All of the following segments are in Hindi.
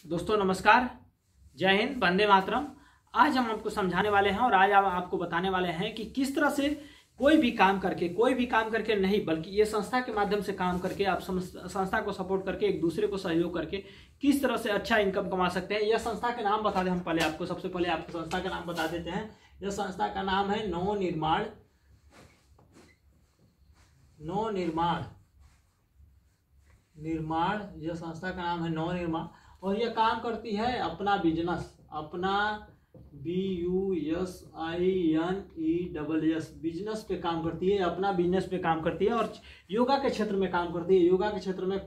दोस्तों नमस्कार, जय हिंद, वंदे मातरम। आज हम आपको समझाने वाले हैं और आज हम आपको बताने वाले हैं कि किस तरह से कोई भी काम करके नहीं, बल्कि ये संस्था के माध्यम से काम करके आप संस्था को सपोर्ट करके एक दूसरे को सहयोग करके किस तरह से अच्छा इनकम कमा सकते हैं। यह संस्था के नाम बता दें हम पहले आपको, सबसे पहले आपको संस्था का नाम बता देते हैं। यह संस्था का नाम है नवनिर्माण यह संस्था का नाम है नवनिर्माण और यह काम करती है अपना बिजनेस बिजनेस पे काम करती है, अपना बिजनेस पे काम करती है और योगा के क्षेत्र में काम करती है। योगा के क्षेत्र में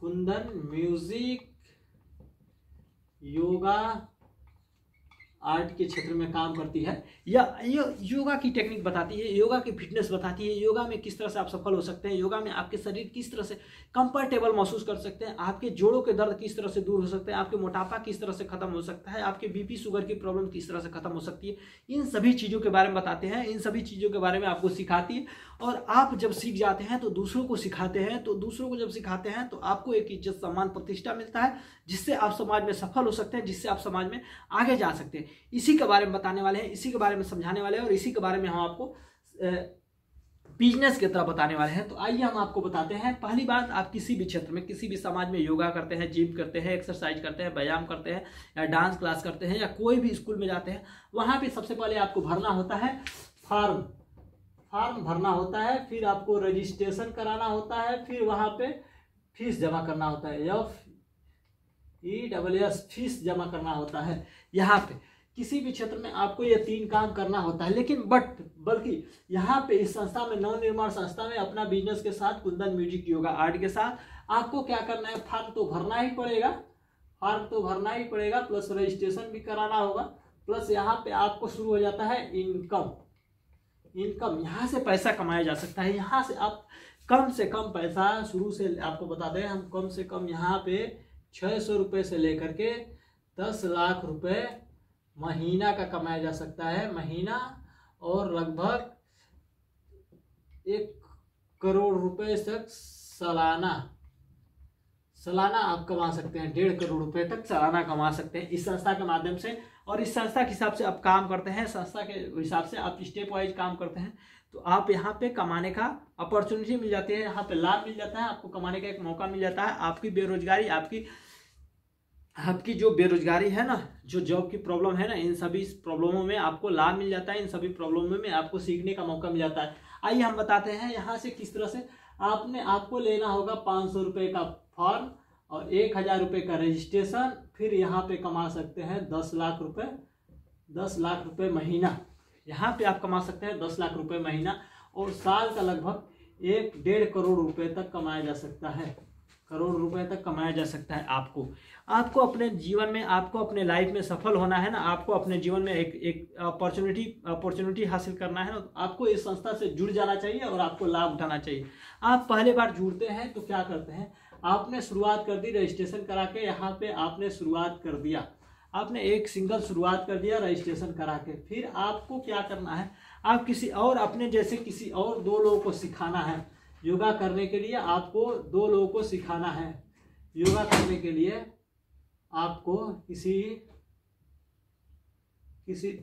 कुंदन म्यूजिक योगा आर्ट के क्षेत्र में काम करती है। या योगा की टेक्निक बताती है, योगा की फिटनेस बताती है, योगा में किस तरह से आप सफल हो सकते हैं, योगा में आपके शरीर किस तरह से कंफर्टेबल महसूस कर सकते हैं, आपके जोड़ों के दर्द किस तरह से दूर हो सकते हैं, आपके मोटापा किस तरह से खत्म हो सकता है, आपके बीपी शुगर की प्रॉब्लम किस तरह से खत्म हो सकती है। इन सभी चीज़ों के बारे में बताते हैं, इन सभी चीज़ों के बारे में आपको सिखाती है। और आप जब सीख जाते हैं तो दूसरों को सिखाते हैं, तो दूसरों को जब सिखाते हैं तो आपको एक इज्जत सम्मान प्रतिष्ठा मिलता है, जिससे आप समाज में सफल हो सकते हैं, जिससे आप समाज में आगे जा सकते हैं। इसी के बारे में बताने वाले हैं, इसी के बारे में समझाने वाले हैं और इसी के बारे में हम आपको बिजनेस की तरह बताने वाले हैं। तो आइए हम आपको बताते हैं। पहली बात, आप किसी भी क्षेत्र में, किसी भी समाज में योगा करते हैं, जिम करते हैं, एक्सरसाइज करते हैं, व्यायाम करते हैं या डांस क्लास करते हैं या कोई भी स्कूल में जाते हैं, वहाँ पे सबसे पहले आपको भरना होता है फॉर्म भरना होता है, फिर आपको रजिस्ट्रेशन कराना होता है, फिर वहाँ पे फीस जमा करना होता है, FEES फीस जमा करना होता है। यहाँ पे किसी भी क्षेत्र में आपको ये 3 काम करना होता है, लेकिन बल्कि यहाँ पे इस संस्था में, नवनिर्माण संस्था में, अपना बिजनेस के साथ, कुंदन म्यूजिक योगा आर्ट के साथ आपको क्या करना है, फॉर्म तो भरना ही पड़ेगा, प्लस रजिस्ट्रेशन भी कराना होगा, प्लस यहाँ पे आपको शुरू हो जाता है इनकम। यहाँ से पैसा कमाया जा सकता है। यहाँ से आप कम से कम पैसा शुरू से, आपको बता दें हम, कम से कम यहाँ पे 600 रुपये से लेकर के 10 लाख रुपए महीना का कमाया जा सकता है, महीना, और लगभग 1 करोड़ रुपए तक सालाना आप कमा सकते हैं। 1.5 करोड़ रुपए तक सालाना कमा सकते हैं इस संस्था के माध्यम से। और इस संस्था के हिसाब से आप काम करते हैं, संस्था के हिसाब से आप स्टेप वाइज काम करते हैं, तो आप यहाँ पे कमाने का अपॉर्चुनिटी मिल जाती है, यहाँ पे लाभ मिल जाता है, आपको कमाने का एक मौका मिल जाता है। आपकी बेरोजगारी, आपकी जो बेरोजगारी है ना, जो जॉब की प्रॉब्लम है ना, इन सभी प्रॉब्लमों में आपको लाभ मिल जाता है, इन सभी प्रॉब्लमों में आपको सीखने का मौका मिल जाता है। आइए हम बताते हैं यहाँ से किस तरह से आपको लेना होगा 500 रुपये का फॉर्म और 1000 रुपये का रजिस्ट्रेशन, फिर यहाँ पे कमा सकते हैं 10 लाख रुपये महीना। यहाँ पे आप कमा सकते हैं 10 लाख रुपये महीना और साल का लगभग 1.5 करोड़ रुपए तक कमाया जा सकता है। आपको अपने जीवन में, आपको अपने लाइफ में सफल होना है ना, आपको अपने जीवन में एक अपॉर्चुनिटी हासिल करना है ना, तो आपको इस संस्था से जुड़ जाना चाहिए और आपको लाभ उठाना चाहिए। आप पहले बार जुड़ते हैं तो क्या करते हैं, आपने शुरुआत कर दी रजिस्ट्रेशन करा के, यहाँ पे आपने शुरुआत कर दिया, आपने एक सिंगल शुरुआत कर दिया रजिस्ट्रेशन करा के। फिर आपको क्या करना है, आप किसी और अपने जैसे किसी और 2 लोगों को सिखाना है। योगा करने के लिए आपको 2 लोगों को सिखाना है। योगा करने के लिए आपको किसी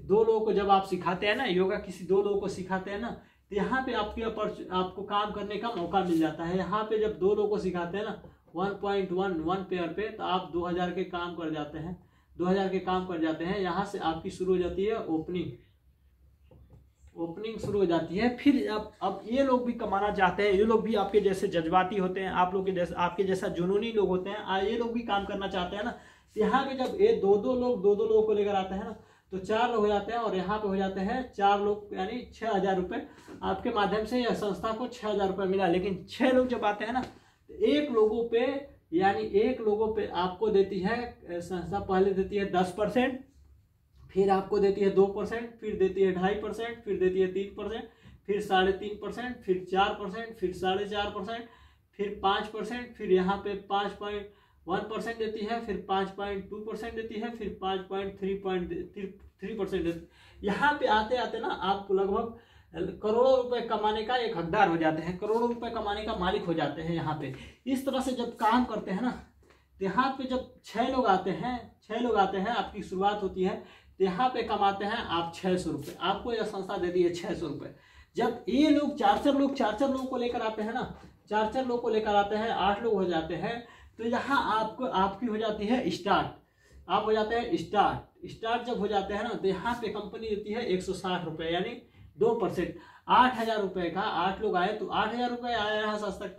2 लोगों को जब आप सिखाते हैं ना, योगा किसी 2 लोगों को सिखाते हैं ना, तो यहाँ पे आपको काम करने का मौका मिल जाता है। यहाँ पे जब 2 लोगों को सिखाते हैं ना 1.1 पेयर पे, तो आप 2000 के काम कर जाते हैं। यहाँ से आपकी शुरू हो जाती है ओपनिंग शुरू हो जाती है। फिर अब ये लोग भी कमाना चाहते हैं, ये लोग भी आपके जैसे जज्बाती होते हैं, आपके जैसा जुनूनी लोग होते हैं, ये लोग भी काम करना चाहते हैं ना। यहाँ पे जब ये 2 लोगों को लेकर आते हैं ना, तो 4 लोग हो जाते हैं और यहाँ पे हो जाते हैं 4 लोग, यानी 6000 रुपये आपके माध्यम से यह संस्था को 6000 रुपये मिला। लेकिन 6 लोग जब आते हैं ना, तो 1 लोगों पे आपको देती है संस्था, पहले देती है 10%, फिर आपको देती है 2%, फिर देती है 2.5%, फिर देती है 3%, फिर 3.5%, फिर 4%, फिर 4.5%, फिर 5%, फिर यहाँ पे 5.1% देती है, फिर 5.2% देती है, फिर 5.3% देती है। यहाँ पे आते आते ना आपको लगभग करोड़ों रुपए कमाने का एक हकदार हो जाते हैं, करोड़ों रुपए कमाने का मालिक हो जाते हैं। यहाँ पे इस तरह से जब काम करते हैं ना, तो यहाँ पे जब 6 लोग आते हैं आपकी शुरुआत होती है, तो यहाँ पे कमाते हैं आप 600 रुपये। आपको यह संस्था देती है 600 रुपये। जब ये लोग चार लोगों को लेकर आते हैं ना, 4 लोग को लेकर आते हैं, 8 लोग हो जाते हैं, तो यहाँ आपकी हो जाती है स्टार्ट। आप हो जाते हैं स्टार्ट जब हो जाते हैं ना, तो यहाँ पे कंपनी देती है 160 रुपये, यानी 2%। 8,000 रुपये का 8 लोग आए तो 8,000 रुपये आया यहाँ संस्था के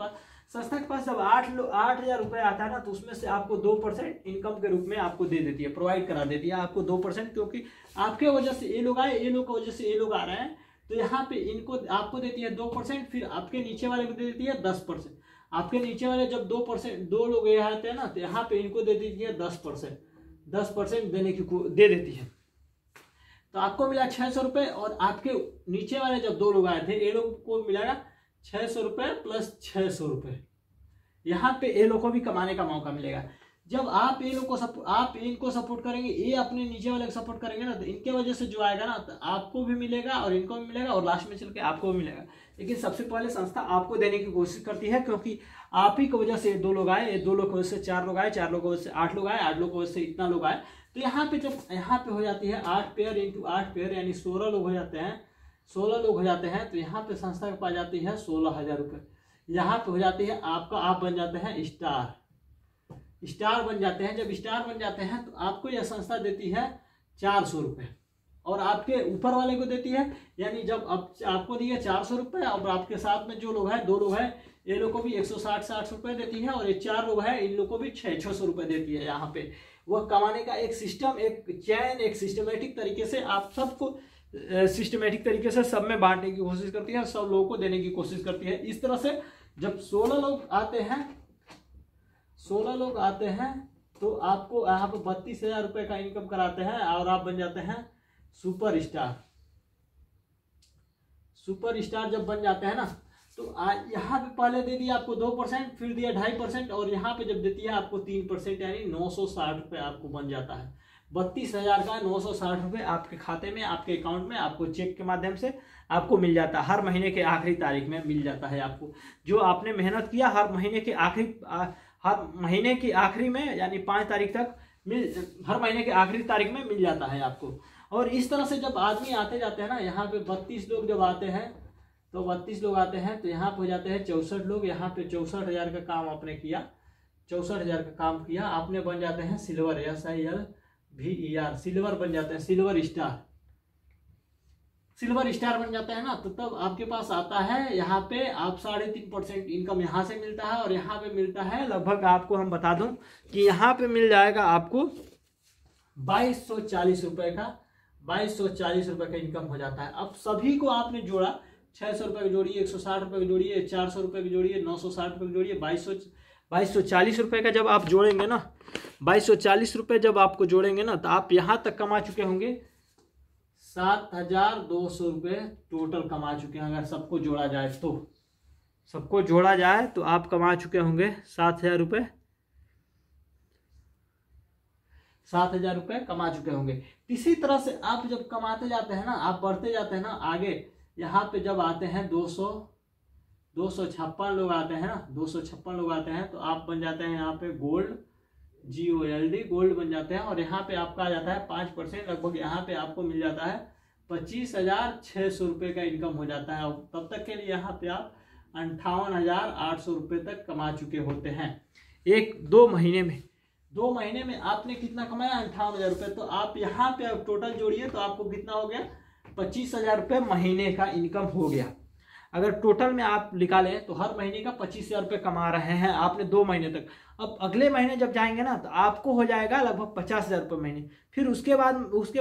पास जब 8,000 रुपये आता है ना, तो उसमें से आपको 2% इनकम के रूप में आपको दे देती है, प्रोवाइड करा देती है आपको 2%, क्योंकि आपके वजह से ये लोग आए, ये लोग की वजह से ये लोग आ रहे हैं, तो यहाँ पे इनको आपको देती है 2%, फिर आपके नीचे वाले को दे देती है 10%। आपके नीचे वाले जब 2% 2 लोग ये आते हैं ना, तो यहाँ पे इनको दे देती है 10% देने की दे देती है। तो आपको मिला 600 रुपये, और आपके नीचे वाले जब 2 लोग आए थे, ये लोग को मिलेगा 600 रुपये प्लस 600 रुपये। यहाँ पे ये लोग को भी कमाने का मौका मिलेगा। जब आप ये लोग को आप इनको सपोर्ट करेंगे, ये अपने नीचे वाले को सपोर्ट करेंगे ना, तो इनके वजह से जो आएगा ना, तो आपको भी मिलेगा और इनको भी मिलेगा, और लास्ट में चल के आपको भी मिलेगा। लेकिन सबसे पहले संस्था आपको देने की कोशिश करती है, क्योंकि आप ही की वजह से 2 लोग आए, ये 2 लोग की वजह से 4 लोग आए, 4 लोग की वजह से 8 लोग आए, 8 लोग की वजह से इतना लोग आए। तो यहाँ पे जब यहाँ पे हो जाती है 8 पेयर इंटू 8 पेयर, यानी 16 लोग हो जाते हैं, 16 लोग हो जाते हैं। तो यहाँ पे संस्था के पास जाती है 16,000 रुपये। यहाँ पे हो जाती है आपका, आप बन जाते हैं स्टार बन जाते हैं। जब स्टार बन जाते हैं तो आपको यह संस्था देती है 400 रुपये, और आपके ऊपर वाले को देती है, यानी जब अब आपको दिए 400 रुपये, और आपके साथ में जो लोग हैं 2 लोग हैं, ये लोग को भी 160 रुपये देती है, और ये 4 लोग हैं, इन लोग को भी 600 रुपये देती है। यहाँ पे वह कमाने का एक सिस्टम, एक चैन, एक सिस्टमेटिक तरीके से आप सबको सिस्टमेटिक तरीके से सब में बांटने की कोशिश करती है, सब लोगों को देने की कोशिश करती है। इस तरह से जब 16 लोग आते हैं तो आपको यहाँ पे 32,000 रुपये का इनकम कराते हैं, और आप बन जाते हैं सुपर स्टार। जब बन जाते हैं ना, तो यहाँ पे पहले दे दिया आपको 2%, फिर दिया 2.5%, और यहाँ पे जब देती है आपको 3%, यानी 960 रुपये आपको बन जाता है। 32,000 का 960 रुपये आपके खाते में, आपके अकाउंट में, आपको चेक के माध्यम से आपको मिल जाता है। हर महीने के आखिरी तारीख में मिल जाता है आपको, जो आपने मेहनत किया हर महीने के आखिरी में, यानी 5 तारीख तक हर महीने के आखिरी तारीख में मिल जाता है आपको। और इस तरह से जब आदमी आते जाते हैं ना, यहाँ पे 32 लोग जब आते हैं, तो 32 लोग आते हैं, तो यहाँ पे हो जाते हैं 64 लोग। यहाँ पे 64,000 का काम आपने किया, 64,000 का काम किया, आपने बन जाते हैं सिल्वर, SILVER, सिल्वर बन जाते हैं, सिल्वर स्टार बन जाता है ना। तो तब आपके पास आता है, यहाँ पे आप 3.5% इनकम यहाँ से मिलता है, और यहाँ पे मिलता है लगभग, आपको हम बता दूं कि यहाँ पे मिल जाएगा आपको 2240 रुपये का, 2240 रुपये का इनकम हो जाता है। अब सभी को आपने जोड़ा, 600 रुपये की जोड़िए, 160 रुपये की जोड़िए, 400 रुपये की जोड़िए, 960 रुपये की जोड़िए, 2240 रुपये का जब आप जोड़ेंगे ना, 2240 रुपये जब आपको जोड़ेंगे ना, तो आप यहाँ तक कमा चुके होंगे 7,200 रुपये टोटल कमा चुके हैं। अगर सबको जोड़ा जाए तो आप कमा चुके होंगे 7,000 रुपये, 7,000 रुपये कमा चुके होंगे। इसी तरह से आप जब कमाते जाते हैं ना, आप बढ़ते जाते हैं ना आगे, यहाँ पे जब आते हैं 256 लोग आते हैं ना, 256 लोग आते हैं, तो आप बन जाते हैं यहाँ पे गोल्ड, गोल्ड बन जाते हैं। और यहाँ पे आपका आ जाता है 5%, लगभग यहाँ पे आपको मिल जाता है 25,600 रुपये का इनकम हो जाता है। तब तक के लिए यहाँ पे आप 58,800 रुपये तक कमा चुके होते हैं। 2 महीने में आपने कितना कमाया? 58,000 रुपये। तो आप यहाँ पे अब टोटल जोड़िए तो आपको कितना हो गया? 25,000 रुपये महीने का इनकम हो गया। अगर टोटल में आप निकालें तो हर महीने का 25,000 रुपये कमा रहे हैं आपने 2 महीने तक। अब अगले महीने जब जाएंगे ना तो आपको हो जाएगा लगभग 50,000 रुपये महीने। फिर उसके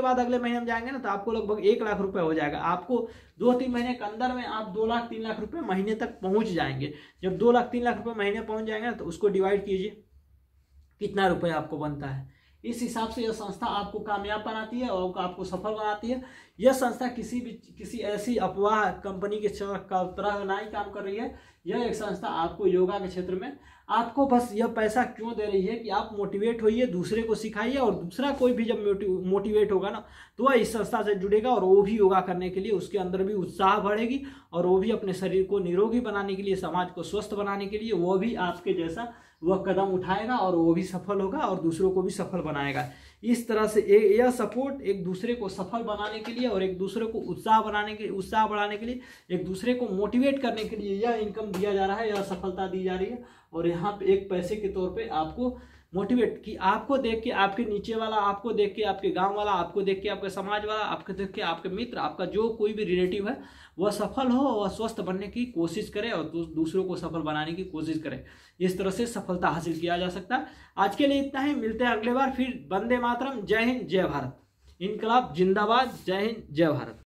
बाद अगले महीने में जाएंगे ना तो आपको लगभग 1 लाख रुपये हो जाएगा। आपको 2-3 महीने के अंदर में आप 2 लाख 3 लाख रुपये महीने तक पहुंच जाएंगे। जब 2 लाख 3 लाख रुपये महीने पहुंच जाएंगे ना तो उसको डिवाइड कीजिए कितना रुपये आपको बनता है। इस हिसाब से यह संस्था आपको कामयाब बनाती है और आपको सफल बनाती है। यह संस्था किसी ऐसी अफवाह कंपनी की तरह नहीं काम कर रही है। यह एक संस्था आपको योगा के क्षेत्र में आपको बस यह पैसा क्यों दे रही है कि आप मोटिवेट होइए, दूसरे को सिखाइए, और दूसरा कोई भी जब मोटिवेट होगा ना तो वह इस संस्था से जुड़ेगा और वो भी योगा करने के लिए उसके अंदर भी उत्साह बढ़ेगी और वो भी अपने शरीर को निरोगी बनाने के लिए, समाज को स्वस्थ बनाने के लिए वो भी आपके जैसा वह कदम उठाएगा और वो भी सफल होगा और दूसरों को भी सफल बनाएगा। इस तरह से यह सपोर्ट एक दूसरे को सफल बनाने के लिए और एक दूसरे को उत्साह बढ़ाने के लिए, एक दूसरे को मोटिवेट करने के लिए यह इनकम दिया जा रहा है, यह सफलता दी जा रही है। और यहाँ पे एक पैसे के तौर पे आपको मोटिवेट कि आपको देख के आपके नीचे वाला, आपको देख के आपके गांव वाला, आपको देख के आपके समाज वाला, आपको देख के आपके मित्र, आपका जो कोई भी रिलेटिव है वह सफल हो, वह स्वस्थ बनने की कोशिश करे और दूसरों को सफल बनाने की कोशिश करे। इस तरह से सफलता हासिल किया जा सकता है। आज के लिए इतना ही, मिलते हैं अगले बार फिर। वंदे मातरम। जय हिंद, जय भारत। इनकलाब जिंदाबाद। जय हिंद, जय भारत।